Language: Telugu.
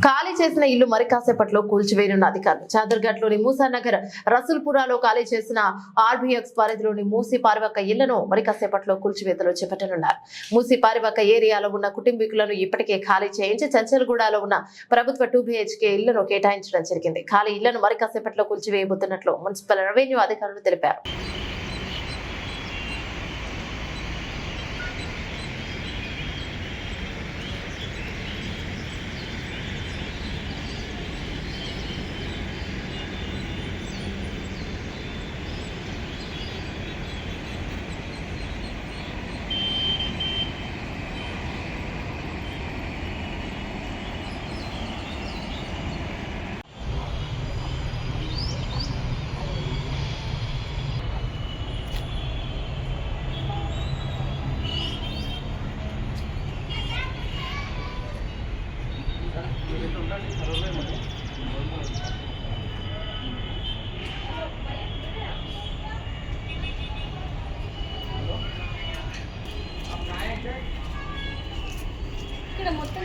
ఖాళీ చేసిన ఇల్లు మరి కాసేపట్లో కూల్చివేయనున్న అధికారులు. చాదర్ఘాట్లోని మూసానగర్ రసూల్పురాలో ఖాళీ చేసిన ఆర్బీఎక్స్ పరిధిలోని మూసి పారివాక ఇళ్లను మరి కాసేపట్లో కూల్చివేతలు చేపట్టనున్నారు. మూసి పారివాక ఏరియాలో ఉన్న కుటుంబీకులను ఇప్పటికే ఖాళీ చేయించి చంచల్గూడలో ఉన్న ప్రభుత్వ 2 BHK ఇళ్లను కేటాయించడం జరిగింది. ఖాళీ ఇళ్లను మరి కాసేపట్లో కూల్చివేయబోతున్నట్లు మున్సిపల్ రెవెన్యూ అధికారులు తెలిపారు. ఇక్కడ మొత్తం